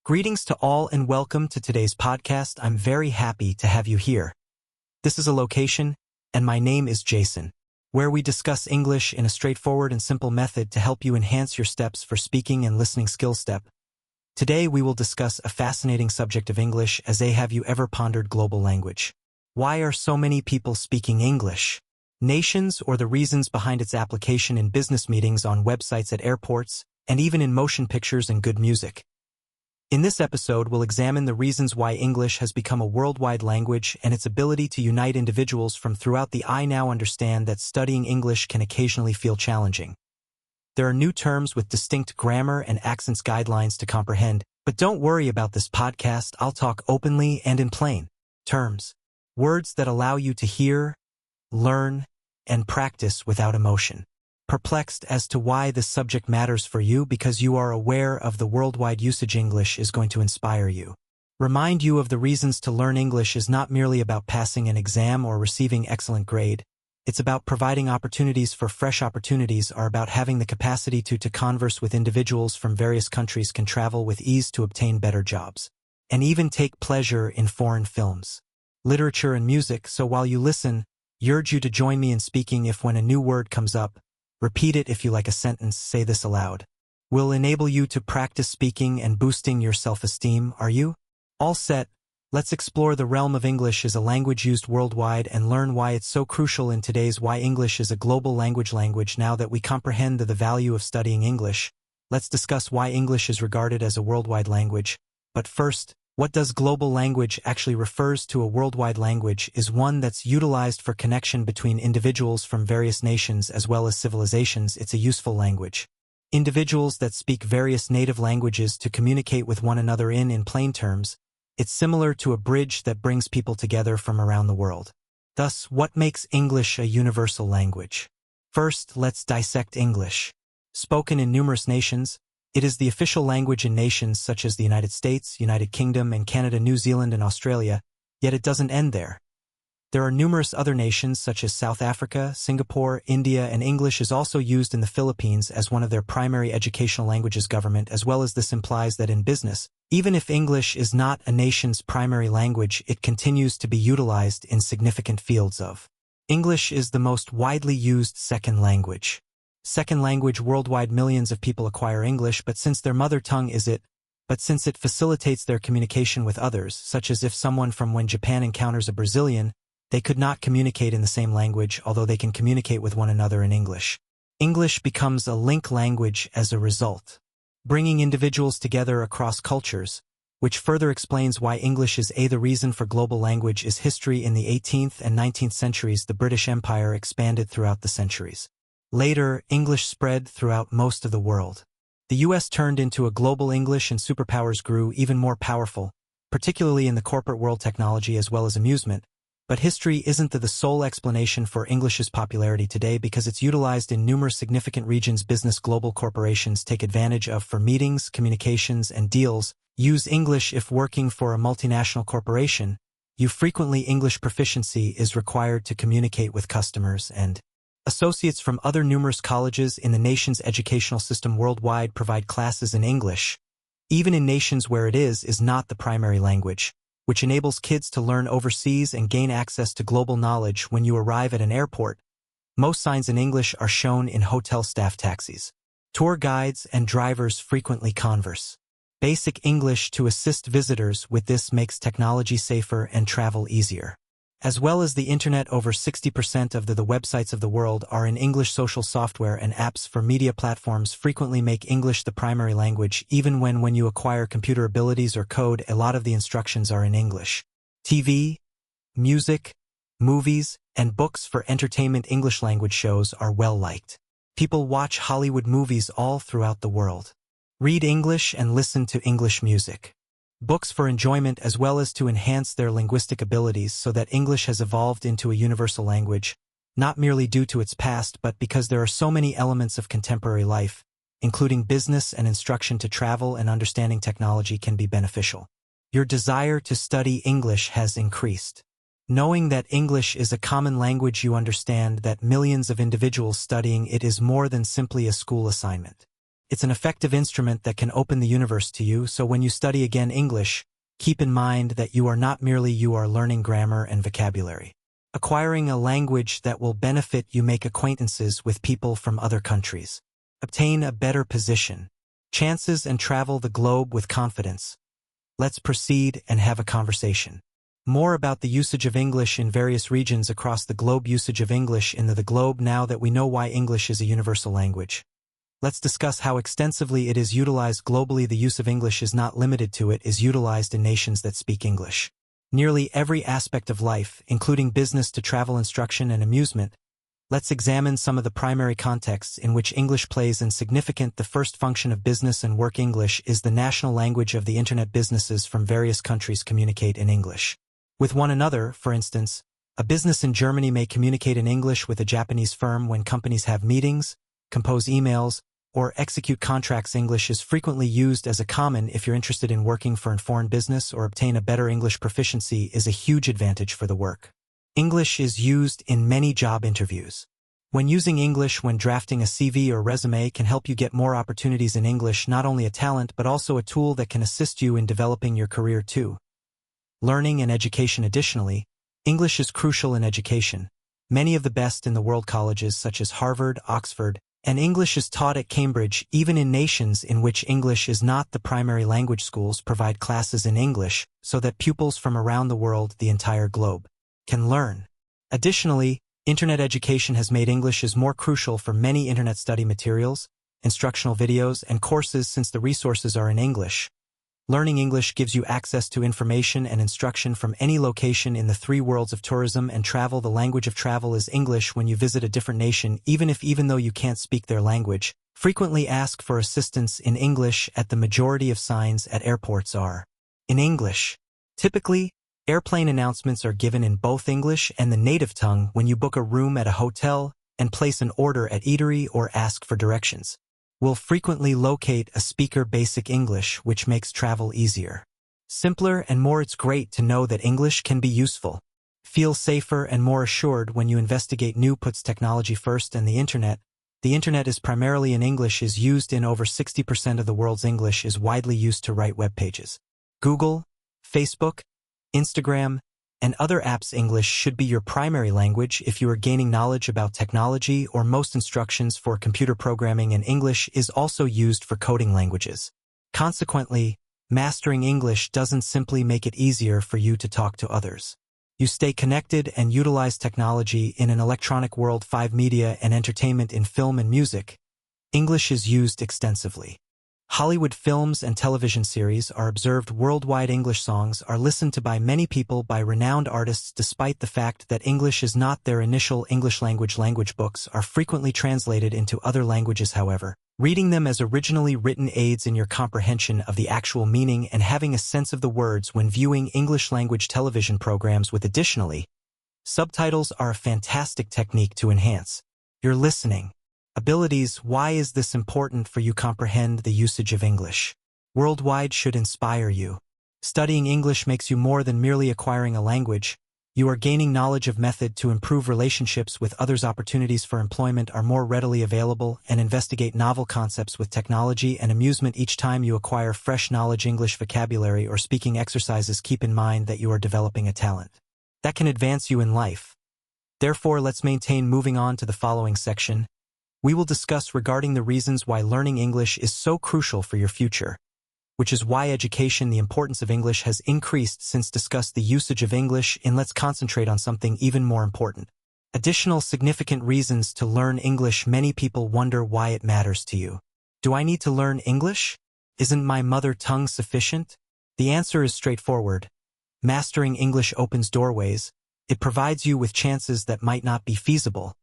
Greetings to all and welcome to today's podcast. I'm very happy to have you here. This is a location, and my name is Jason, where we discuss English in a straightforward and simple method to help you enhance your steps for speaking and listening skill step. Today we will discuss a fascinating subject of English as have you ever pondered global language? Why are so many people speaking English? Nations or the reasons behind its application in business meetings, on websites, at airports, and even in motion pictures and good music. In this episode, we'll examine the reasons why English has become a worldwide language and its ability to unite individuals from throughout the I now understand that studying English can occasionally feel challenging. There are new terms with distinct grammar and accents guidelines to comprehend, but don't worry about this podcast. I'll talk openly and in plain terms. Words that allow you to hear, learn, and practice without emotion. Perplexed as to why this subject matters for you because you are aware of the worldwide usage. English is going to inspire you. Remind you of the reasons to learn English is not merely about passing an exam or receiving excellent grade. It's about providing opportunities for fresh opportunities, are about having the capacity to converse with individuals from various countries, can travel with ease to obtain better jobs, and even take pleasure in foreign films, literature, and music. So while you listen, urge you to join me in speaking. If when a new word comes up, repeat it. If you like a sentence, say this aloud. Will enable you to practice speaking and boosting your self-esteem. Are you all set? Let's explore the realm of English as a language used worldwide and learn why it's so crucial in today's why English is a global language. Now that we comprehend the value of studying English, let's discuss why English is regarded as a worldwide language. But first, what does global language actually refers to? A worldwide language is one that's utilized for connection between individuals from various nations as well as civilizations. It's a useful language. Individuals that speak various native languages to communicate with one another. In plain terms, it's similar to a bridge that brings people together from around the world. Thus, what makes English a universal language? First, let's dissect English. Spoken in numerous nations, it is the official language in nations such as the United States, United Kingdom, and Canada, New Zealand, and Australia, yet it doesn't end there. There are numerous other nations such as South Africa, Singapore, India, and English is also used in the Philippines as one of their primary educational languages. Government as well as this implies that in business, even if English is not a nation's primary language, it continues to be utilized in significant fields of. English is the most widely used second language. Second language worldwide. Millions of people acquire English, but since their mother tongue is it, but since it facilitates their communication with others, such as if someone from when Japan encounters a Brazilian, they could not communicate in the same language, although they can communicate with one another in English. English becomes a link language as a result, bringing individuals together across cultures, which further explains why English is the reason for global language is history. In the 18th and 19th centuries, the British Empire expanded throughout the centuries. Later, English spread throughout most of the world. The U.S. turned into a global English and superpowers grew even more powerful, particularly in the corporate world, technology as well as amusement. But history isn't the sole explanation for English's popularity today because it's utilized in numerous significant regions. Business global corporations take advantage of for meetings, communications, and deals. Use English if working for a multinational corporation. Frequently English proficiency is required to communicate with customers and associates from other numerous colleges in the nation's educational system worldwide provide classes in English, even in nations where it is not the primary language, which enables kids to learn overseas and gain access to global knowledge. When you arrive at an airport, most signs in English are shown in hotel staff, taxis. Tour guides and drivers frequently converse basic English to assist visitors with. This makes technology safer and travel easier. As well as the internet, over 60% of the websites of the world are in English. Social software and apps for media platforms frequently make English the primary language. Even when you acquire computer abilities or code, a lot of the instructions are in English. TV, music, movies, and books for entertainment. English language shows are well liked. People watch Hollywood movies all throughout the world. Read English and listen to English music. Books for enjoyment as well as to enhance their linguistic abilities, so that English has evolved into a universal language, not merely due to its past but because there are so many elements of contemporary life, including business and instruction to travel and understanding technology can be beneficial. Your desire to study English has increased. Knowing that English is a common language, you understand that millions of individuals studying it is more than simply a school assignment. It's an effective instrument that can open the universe to you, so when you study again English, keep in mind that you are learning grammar and vocabulary. Acquiring a language that will benefit you. Make acquaintances with people from other countries. Obtain a better position. Chances and travel the globe with confidence. Let's proceed and have a conversation. More about the usage of English in various regions across the globe. Usage of English in the globe. Now that we know why English is a universal language, let's discuss how extensively it is utilized globally. The use of English is not limited to it, is utilized in nations that speak English. Nearly every aspect of life, including business to travel, instruction, and amusement. Let's examine some of the primary contexts in which English plays and significant. The first function of business and work. English is the national language of the internet. Businesses from various countries communicate in English with one another. For instance, a business in Germany may communicate in English with a Japanese firm when companies have meetings, compose emails, or execute contracts. English is frequently used as a common if you're interested in working for a foreign business or obtain a better English proficiency is a huge advantage for the work. English is used in many job interviews. When using English when drafting a CV or resume can help you get more opportunities in English, not only a talent but also a tool that can assist you in developing your career too. Learning and education. Additionally, English is crucial in education. Many of the best in the world colleges such as Harvard, Oxford, and English is taught at Cambridge. Even in nations in which English is not the primary language, schools provide classes in English so that pupils from around the world, the entire globe, can learn. Additionally, internet education has made English is more crucial for many internet study materials, instructional videos, and courses since the resources are in English. Learning English gives you access to information and instruction from any location in the three worlds of tourism and travel. The language of travel is English when you visit a different nation, even though you can't speak their language. Frequently ask for assistance in English at the majority of signs at airports are in English. Typically, airplane announcements are given in both English and the native tongue when you book a room at a hotel and place an order at eatery or ask for directions. Will frequently locate a speaker basic English, which makes travel easier, simpler, and more. It's great to know that English can be useful. Feel safer and more assured when you investigate new. Puts technology first and the internet. The internet is primarily in English, is used in over 60% of the world's. English is widely used to write web pages. Google, Facebook, Instagram, and other apps. English should be your primary language if you are gaining knowledge about technology, or most instructions for computer programming, and English is also used for coding languages. Consequently, mastering English doesn't simply make it easier for you to talk to others. You stay connected and utilize technology in an electronic world. 5. Media and entertainment. In film and music, English is used extensively. Hollywood films and television series are observed worldwide. English songs are listened to by many people by renowned artists. Despite the fact that English is not their initial English language, language books are frequently translated into other languages. However, reading them as originally written aids in your comprehension of the actual meaning and having a sense of the words when viewing English language television programs with additionally subtitles are a fantastic technique to enhance your listening abilities. Why is this important for you? Comprehend the usage of English worldwide should inspire you. Studying English makes you more than merely acquiring a language. You are gaining knowledge of method to improve relationships with others. Opportunities for employment are more readily available, and investigate novel concepts with technology and amusement. Each time you acquire fresh knowledge, English vocabulary, or speaking exercises, keep in mind that you are developing a talent that can advance you in life. Therefore, let's maintain. Moving on to the following section, we will discuss regarding the reasons why learning English is so crucial for your future, which is why education, the importance of English has increased since discussed the usage of English in. Let's concentrate on something even more important. Additional significant reasons to learn English. Many people wonder why it matters to you. Do I need to learn English? Isn't my mother tongue sufficient? The answer is straightforward. Mastering English opens doorways. It provides you with chances that might not be feasible.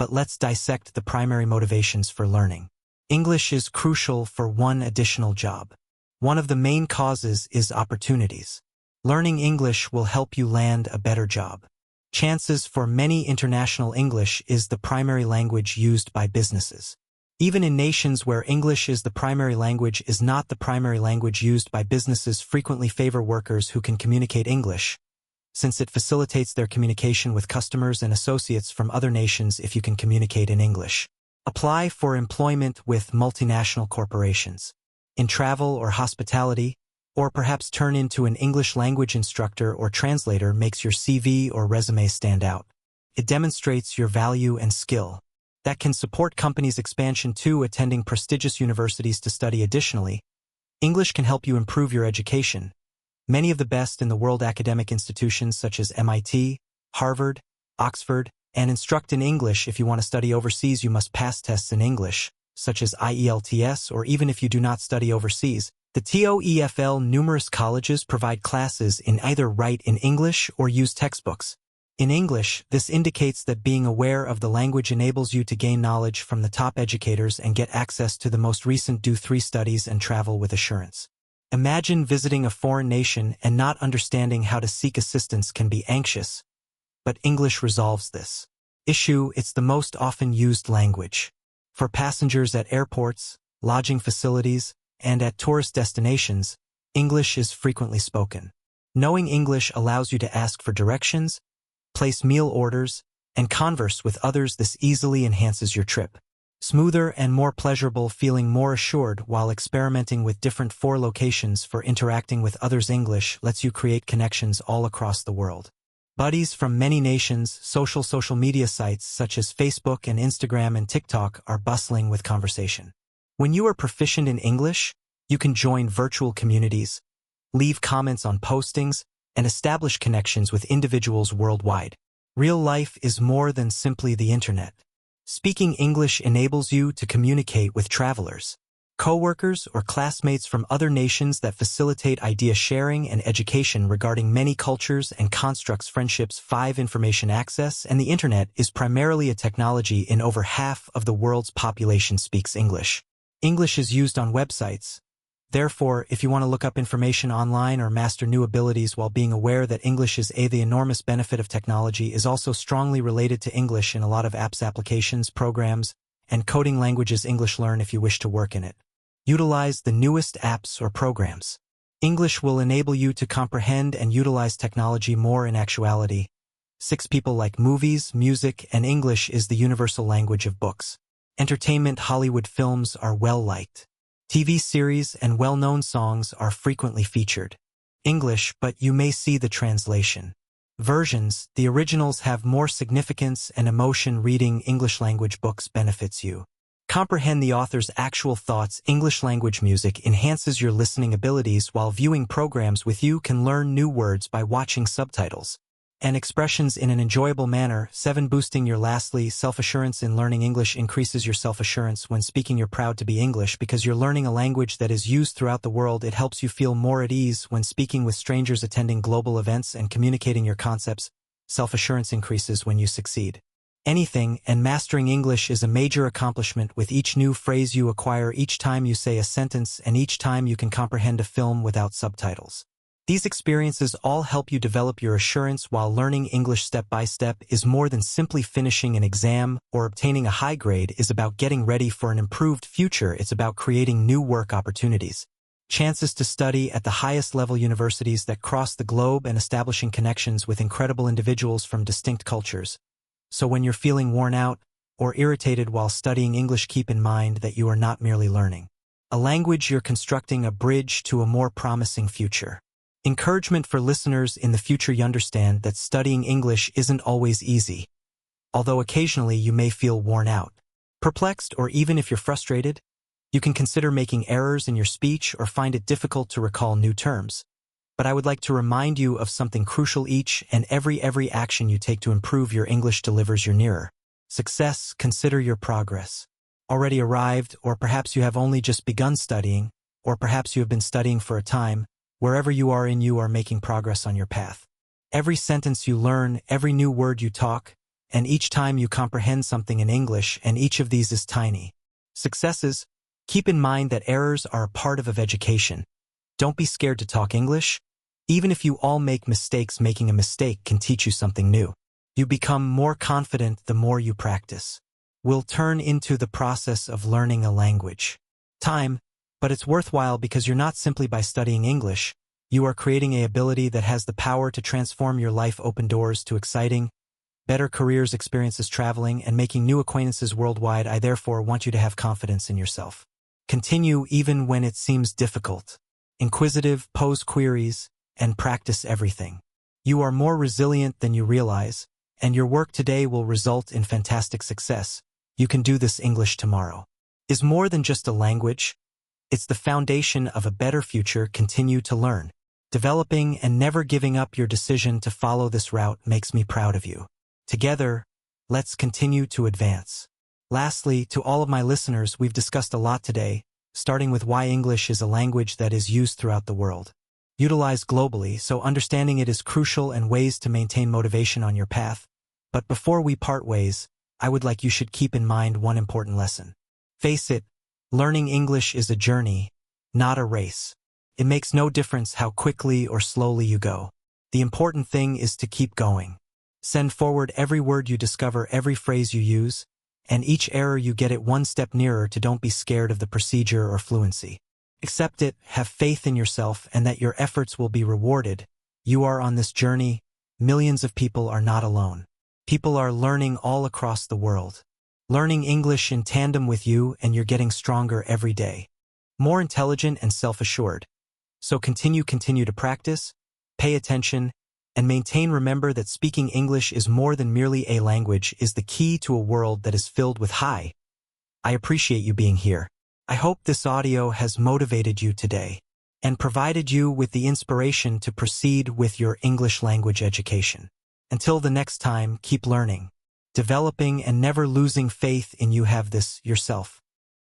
But let's dissect the primary motivations for learning. English is crucial for one additional job. One of the main causes is opportunities. Learning English will help you land a better job. Chances for many international. English is the primary language used by businesses. Even in nations where English is the primary language is not the primary language used by businesses, frequently favor workers who can communicate English, since it facilitates their communication with customers and associates from other nations if you can communicate in English. Apply for employment with multinational corporations, in travel or hospitality, or perhaps turn into an English language instructor or translator makes your CV or resume stand out. It demonstrates your value and skill. That can support companies' expansion too. Attending prestigious universities to study. Additionally, English can help you improve your education. Many of the best in the world academic institutions such as MIT, Harvard, Oxford, and instruct in English. If you want to study overseas, you must pass tests in English, such as IELTS, or even if you do not study overseas, the TOEFL. Numerous colleges provide classes in either write in English or use textbooks in English. This indicates that being aware of the language enables you to gain knowledge from the top educators and get access to the most recent do-3 studies and travel with assurance. Imagine visiting a foreign nation and not understanding how to seek assistance can be anxious, but English resolves this issue. It's the most often used language for passengers at airports, lodging facilities, and at tourist destinations. English is frequently spoken. Knowing English allows you to ask for directions, place meal orders, and converse with others. This easily enhances your trip. Smoother and more pleasurable, feeling more assured while experimenting with different 4 locations for interacting with others. English lets you create connections all across the world. Buddies from many nations. Social media sites such as Facebook and Instagram and TikTok are bustling with conversation. When you are proficient in English, you can join virtual communities, leave comments on postings, and establish connections with individuals worldwide. Real life is more than simply the internet. Speaking English enables you to communicate with travelers, coworkers, or classmates from other nations that facilitate idea sharing and education regarding many cultures and constructs. Friendships. 5. Information access. And the internet is primarily a technology in over half of the world's population speaks English. English is used on websites. Therefore, if you want to look up information online or master new abilities while being aware that English is the enormous benefit of technology is also strongly related to English in a lot of apps, applications, programs, and coding languages. English learn if you wish to work in it. Utilize the newest apps or programs. English will enable you to comprehend and utilize technology more. In actuality, 6. People like movies, music, and English is the universal language of books. Entertainment. Hollywood films are well liked. TV series and well-known songs are frequently featured. English, but you may see the translation versions. The originals have more significance and emotion. Reading English language books benefits you. Comprehend the author's actual thoughts. English language music enhances your listening abilities, while viewing programs with you can learn new words by watching subtitles and expressions in an enjoyable manner. 7. Boosting your. Lastly, self-assurance. In learning English increases your self-assurance. When speaking, you're proud to be English because you're learning a language that is used throughout the world. It helps you feel more at ease when speaking with strangers, attending global events, and communicating your concepts. Self-assurance increases when you succeed anything, and mastering English is a major accomplishment. With each new phrase you acquire, each time you say a sentence, and each time you can comprehend a film without subtitles. These experiences all help you develop your assurance. While learning English step by step is more than simply finishing an exam or obtaining a high grade. Is about getting ready for an improved future. It's about creating new work opportunities, chances to study at the highest level universities that cross the globe, and establishing connections with incredible individuals from distinct cultures. So when you're feeling worn out or irritated while studying English, keep in mind that you are not merely learning a language, you're constructing a bridge to a more promising future. Encouragement for listeners in the future. You understand that studying English isn't always easy. Although occasionally you may feel worn out, perplexed, or even if you're frustrated, you can consider making errors in your speech or find it difficult to recall new terms. But I would like to remind you of something crucial. Each and every action you take to improve your English delivers you nearer success. Consider your progress. Already arrived, or perhaps you have only just begun studying, or perhaps you have been studying for a time. Wherever you are making progress on your path. Every sentence you learn, every new word you talk, and each time you comprehend something in English, and each of these is tiny successes. Keep in mind that errors are a part of education. Don't be scared to talk English. Even if you all make mistakes, making a mistake can teach you something new. You become more confident the more you practice. Will turn into the process of learning a language. Time. But it's worthwhile because you're not simply by studying English, you are creating an ability that has the power to transform your life. Open doors to exciting, better careers, experiences traveling, and making new acquaintances worldwide. I therefore want you to have confidence in yourself. Continue even when it seems difficult. Inquisitive, pose queries, and practice everything. You are more resilient than you realize, and your work today will result in fantastic success. You can do this. English tomorrow is more than just a language. It's the foundation of a better future. Continue to learn. Developing and never giving up. Your decision to follow this route makes me proud of you. Together, let's continue to advance. Lastly, to all of my listeners, we've discussed a lot today, starting with why English is a language that is used throughout the world, utilized globally, so understanding it is crucial, and ways to maintain motivation on your path. But before we part ways, I would like you should keep in mind one important lesson. Face it, learning English is a journey, not a race. It makes no difference how quickly or slowly you go. The important thing is to keep going. Send forward every word you discover, every phrase you use, and each error you get it one step nearer to. Don't be scared of the procedure or fluency. Accept it, have faith in yourself, and that your efforts will be rewarded. You are on this journey. Millions of people are not alone. People are learning all across the world, learning English in tandem with you, and you're getting stronger every day, more intelligent and self-assured. So continue to practice, pay attention, and maintain. Remember that speaking English is more than merely a language, is the key to a world that is filled with I appreciate you being here. I hope this audio has motivated you today and provided you with the inspiration to proceed with your English language education. Until the next time, keep learning, developing, and never losing faith in you. Have this yourself.